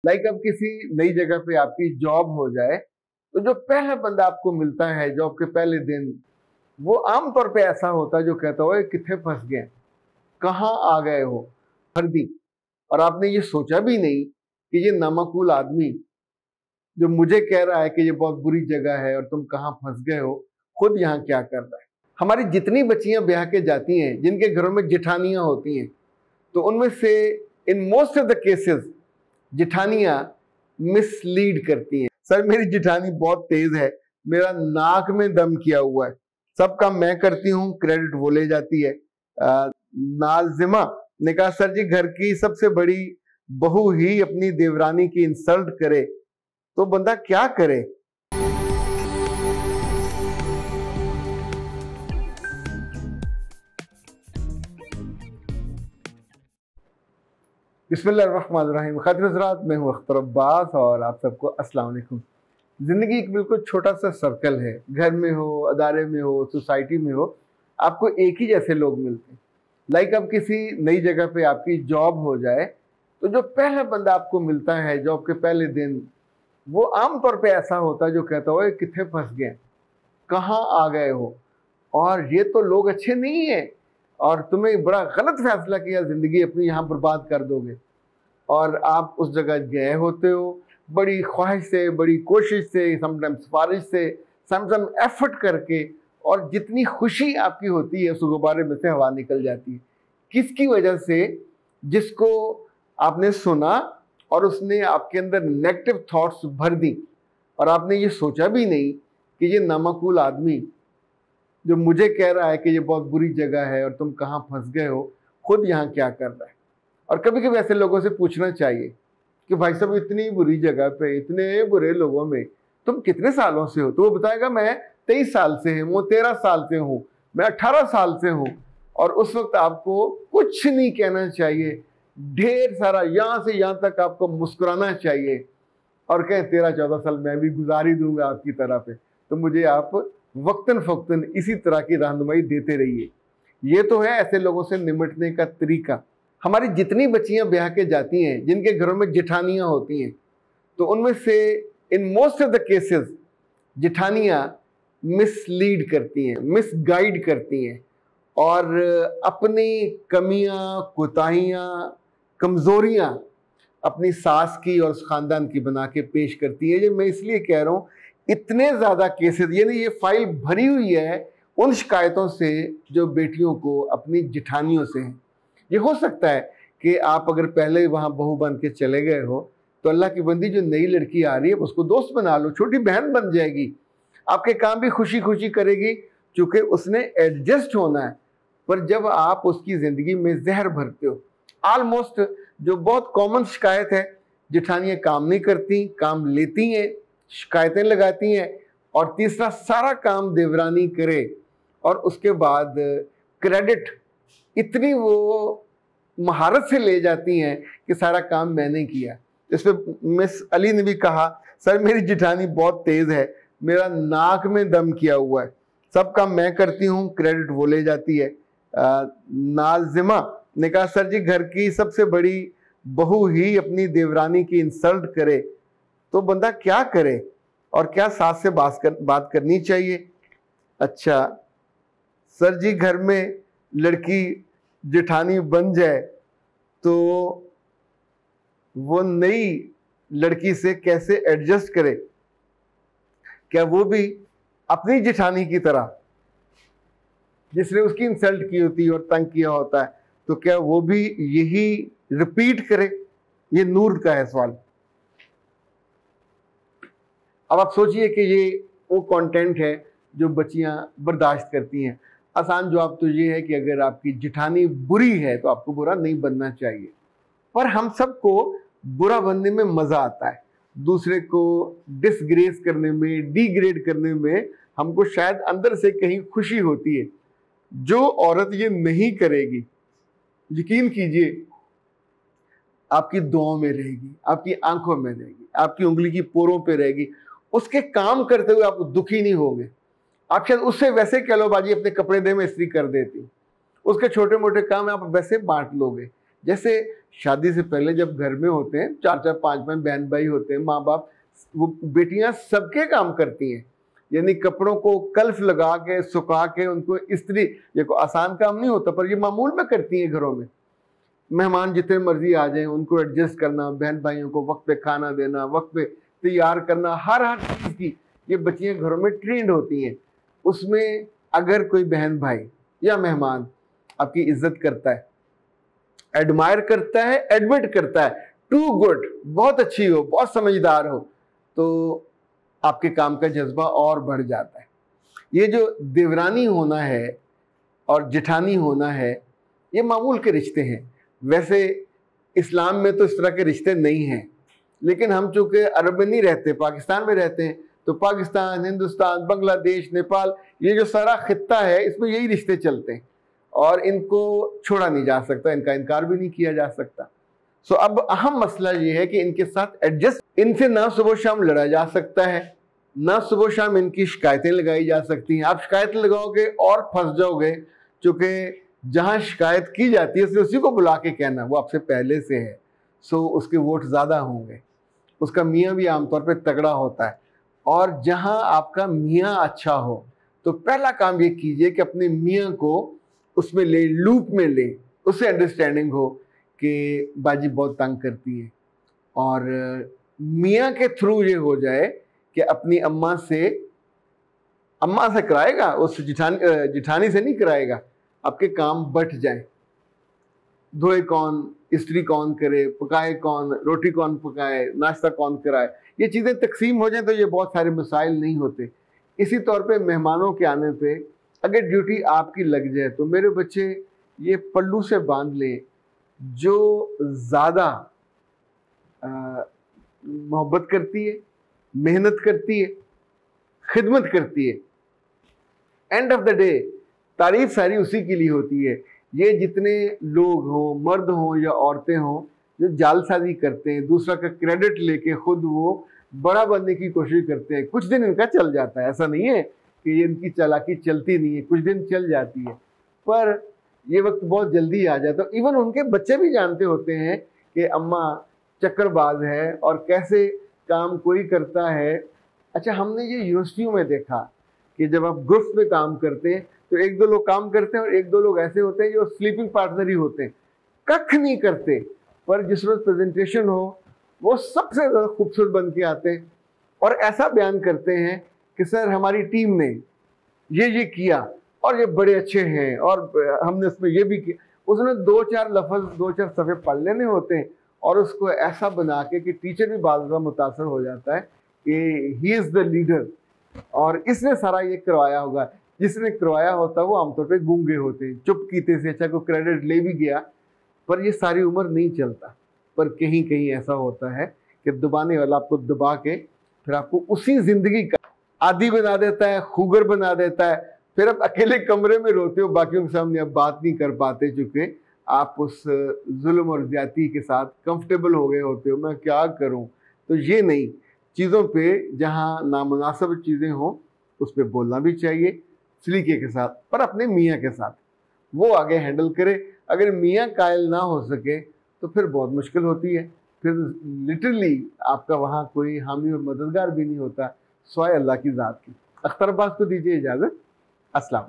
Like अब किसी नई जगह पे आपकी जॉब हो जाए तो जो पहला बंदा आपको मिलता है जॉब के पहले दिन, वो आमतौर पे ऐसा होता है जो कहता हो किथे फंस गए, कहाँ आ गए हो, फर्दी। और आपने ये सोचा भी नहीं कि ये नामाकूल आदमी जो मुझे कह रहा है कि ये बहुत बुरी जगह है और तुम कहाँ फंस गए हो, खुद यहाँ क्या कर रहा है। हमारी जितनी बच्चियां ब्याह के जाती हैं जिनके घरों में जेठानियां होती हैं, तो उनमें से in most of the cases जेठानियां मिसलीड करती हैं। सर मेरी जेठानी बहुत तेज है, मेरा नाक में दम किया हुआ है, सब काम मैं करती हूँ, क्रेडिट वो ले जाती है। नाजिमा ने कहा सर जी घर की सबसे बड़ी बहू ही अपनी देवरानी की इंसल्ट करे तो बंदा क्या करे। बिस्मिल्लाहिर्रहमानिर्रहीम। खातिर हज़रात, मैं हूँ अख्तर अब्बास और आप सबको अस्सलाम वालेकुम। ज़िंदगी एक बिल्कुल छोटा सा सर्कल है, घर में हो, अदारे में हो, सोसाइटी में हो, आपको एक ही जैसे लोग मिलते हैं। लाइक अब किसी नई जगह पे आपकी जॉब हो जाए तो जो पहला बंदा आपको मिलता है जॉब के पहले दिन, वो आमतौर पे ऐसा होता है जो कहता हो किथे फंस गए, कहाँ आ गए हो, और ये तो लोग अच्छे नहीं है और तुम्हें बड़ा गलत फैसला किया, ज़िंदगी अपनी यहाँ बर्बाद कर दोगे। और आप उस जगह गए होते हो बड़ी ख्वाहिश से, बड़ी कोशिश से, समटाइम सिफारिश से, समटाइम एफर्ट करके, और जितनी खुशी आपकी होती है उस गुब्बारे में से हवा निकल जाती है। किसकी वजह से? जिसको आपने सुना और उसने आपके अंदर नेगेटिव थॉट्स भर दी, और आपने ये सोचा भी नहीं कि ये नामाकूल आदमी जो मुझे कह रहा है कि ये बहुत बुरी जगह है और तुम कहाँ फंस गए हो, खुद यहाँ क्या कर रहा है। और कभी कभी ऐसे लोगों से पूछना चाहिए कि भाई साहब इतनी बुरी जगह पे, इतने बुरे लोगों में तुम कितने सालों से हो? तो वो बताएगा मैं 23 साल से हूँ, 13 साल से हूँ, मैं 18 साल से हूँ। और उस वक्त आपको कुछ नहीं कहना चाहिए, ढेर सारा यहाँ से यहाँ तक आपको मुस्कुराना चाहिए और कहें 13-14 साल मैं भी गुजार ही दूंगा आपकी तरह पे, तो मुझे आप वक्तन फ़क्तन इसी तरह की रहनुमाई देते रहिए। ये तो है ऐसे लोगों से निपटने का तरीका। हमारी जितनी बच्चियां ब्याह के जाती हैं जिनके घरों में जेठानियां होती हैं, तो उनमें से in most of the cases जेठानियां मिसलीड करती हैं, मिसगाइड करती हैं और अपनी कमियां, कोताहियां, कमजोरियां अपनी सास की और उस खानदान की बना के पेश करती है। ये मैं इसलिए कह रहा हूँ, इतने ज़्यादा केसेस, यानी ये फाइल भरी हुई है उन शिकायतों से जो बेटियों को अपनी जेठानियों से हैं। ये हो सकता है कि आप अगर पहले वहाँ बहू बन के चले गए हो तो अल्लाह की बंदी जो नई लड़की आ रही है उसको दोस्त बना लो, छोटी बहन बन जाएगी, आपके काम भी खुशी खुशी करेगी, क्योंकि उसने एडजस्ट होना है। पर जब आप उसकी ज़िंदगी में जहर भरते हो, ऑलमोस्ट जो बहुत कॉमन शिकायत है, जेठानियाँ काम नहीं करती, काम लेती हैं, शिकायतें लगाती हैं, और तीसरा सारा काम देवरानी करे और उसके बाद क्रेडिट इतनी वो महारत से ले जाती हैं कि सारा काम मैंने किया। इस पर मिस अली ने भी कहा सर मेरी जेठानी बहुत तेज है, मेरा नाक में दम किया हुआ है, सब काम मैं करती हूँ, क्रेडिट वो ले जाती है। नाजिमा ने कहा सर जी घर की सबसे बड़ी बहू ही अपनी देवरानी की इंसल्ट करे तो बंदा क्या करे, और क्या सास से बात करनी चाहिए। अच्छा सर जी घर में लड़की जेठानी बन जाए तो वो नई लड़की से कैसे एडजस्ट करे, क्या वो भी अपनी जेठानी की तरह जिसने उसकी इंसल्ट की होती है और तंग किया होता है, तो क्या वो भी यही रिपीट करे? ये नूर का है सवाल। अब आप सोचिए कि ये वो कंटेंट है जो बच्चियां बर्दाश्त करती हैं। आसान जवाब तो ये है कि अगर आपकी जेठानी बुरी है तो आपको बुरा नहीं बनना चाहिए, पर हम सबको बुरा बनने में मज़ा आता है, दूसरे को डिसग्रेस करने में, डिग्रेड करने में हमको शायद अंदर से कहीं खुशी होती है। जो औरत ये नहीं करेगी, यकीन कीजिए आपकी दुआओं में रहेगी, आपकी आंखों में रहेगी, आपकी उंगली की पोरों पे रहेगी, उसके काम करते हुए आप दुखी नहीं होंगे। आप शायद उससे वैसे कह लो बाजी अपने कपड़े दे मैं इस्त्री कर देती हूँ, उसके छोटे मोटे काम आप वैसे बांट लोगे, जैसे शादी से पहले जब घर में होते हैं 4-4 5-5 बहन भाई होते हैं, माँ बाप, वो बेटियां सबके काम करती हैं, यानी कपड़ों को कल्फ लगा के सुखा के उनको इस्त्री, ये कोई आसान काम नहीं होता पर ये मामूल में करती हैं घरों में। मेहमान जितने मर्जी आ जाएं उनको एडजस्ट करना, बहन भाइयों को वक्त पे खाना देना, वक्त पे तैयार करना, हर चीज़ की ये बच्चियां घरों में ट्रेंड होती हैं। उसमें अगर कोई बहन भाई या मेहमान आपकी इज्जत करता है, एडमायर करता है, एडमिट करता है, टू गुड, बहुत अच्छी हो, बहुत समझदार हो, तो आपके काम का जज्बा और बढ़ जाता है। ये जो देवरानी होना है और जेठानी होना है, ये मामूल के रिश्ते हैं। वैसे इस्लाम में तो इस तरह के रिश्ते नहीं हैं, लेकिन हम चूँकि अरब में नहीं रहते, पाकिस्तान में रहते हैं, तो पाकिस्तान, हिंदुस्तान, बांग्लादेश, नेपाल, ये जो सारा खित्ता है इसमें यही रिश्ते चलते हैं और इनको छोड़ा नहीं जा सकता, इनका इनकार भी नहीं किया जा सकता। सो अब अहम मसला ये है कि इनके साथ एडजस्ट, इनसे ना सुबह शाम लड़ा जा सकता है, ना सुबह शाम इनकी शिकायतें लगाई जा सकती हैं। आप शिकायत लगाओगे और फंस जाओगे, क्योंकि जहां शिकायत की जाती है सिर्फ उसी को बुला के कहना वो आपसे पहले से है, सो उसके वोट ज़्यादा होंगे, उसका मियाँ भी आमतौर पर तगड़ा होता है। और जहां आपका मियाँ अच्छा हो तो पहला काम ये कीजिए कि अपने मियाँ को उसमें ले, लूप में ले, उससे अंडरस्टैंडिंग हो कि बाजी बहुत तंग करती है, और मियाँ के थ्रू ये हो जाए कि अपनी अम्मा से कराएगा, उस जिठानी से नहीं कराएगा, आपके काम बट जाए। धोए कौन, इस्त्री कौन करे, पकाए कौन, रोटी कौन पकाए, नाश्ता कौन कराए, ये चीज़ें तकसीम हो जाए तो ये बहुत सारे मसाइल नहीं होते। इसी तौर पे मेहमानों के आने पे अगर ड्यूटी आपकी लग जाए तो मेरे बच्चे ये पल्लू से बांध लें, जो ज़्यादा मोहब्बत करती है, मेहनत करती है, खिदमत करती है, एंड ऑफ द डे तारीफ सारी उसी के लिए होती है। ये जितने लोग हों, मर्द हों या औरतें हों, जो जालसाजी करते हैं, दूसरा का क्रेडिट लेके खुद वो बड़ा बनने की कोशिश करते हैं, कुछ दिन इनका चल जाता है, ऐसा नहीं है कि ये इनकी चालाकी चलती नहीं है, कुछ दिन चल जाती है, पर ये वक्त बहुत जल्दी आ जाता है। इवन उनके बच्चे भी जानते होते हैं कि अम्मा चक्करबाज है और कैसे काम कोई करता है। अच्छा, हमने ये यूनिवर्सिटियों में देखा कि जब आप ग्रुप में काम करते हैं तो एक दो लोग काम करते हैं और एक दो लोग ऐसे होते हैं जो स्लीपिंग पार्टनर ही होते हैं, कख नहीं करते, पर जिस रोज प्रेजेंटेशन हो वो सबसे ज़्यादा खूबसूरत बन के आते हैं और ऐसा बयान करते हैं कि सर हमारी टीम ने ये किया और ये बड़े अच्छे हैं और हमने उसमें ये भी किया। उसने 2-4 लफ्ज़, 2-4 सफ़े पढ़ लेने होते हैं और उसको ऐसा बना के कि टीचर भी बार बार मुतासर हो जाता है कि ही इज़ द लीडर और इसने सारा ये करवाया होगा। जिसने करवाया होता है वो आमतौर पे गूंगे होते हैं, चुप कीते से, अच्छा को क्रेडिट ले भी गया पर ये सारी उम्र नहीं चलता। पर कहीं कहीं ऐसा होता है कि दबाने वाला आपको दबा के फिर आपको उसी ज़िंदगी का आदी बना देता है, खूगर बना देता है। फिर आप अकेले कमरे में रोते हो, बाकियों के सामने आप बात नहीं कर पाते, चूँकि आप उस जुल्म और ज़्यादती के साथ कंफर्टेबल हो गए होते हो, मैं क्या करूं। तो ये नहीं, चीज़ों पे जहां नामुनासिब चीज़ें हों उस पर बोलना भी चाहिए सलीके के साथ, पर अपने मियाँ के साथ वो आगे हैंडल करे। अगर मियाँ कायल ना हो सके तो फिर बहुत मुश्किल होती है, फिर लिटरली आपका वहाँ कोई हामी और मददगार भी नहीं होता, स्वाय अल्लाह की ज़ात की। अख्तर अब्बास को दीजिए इजाज़त। अस्सलाम।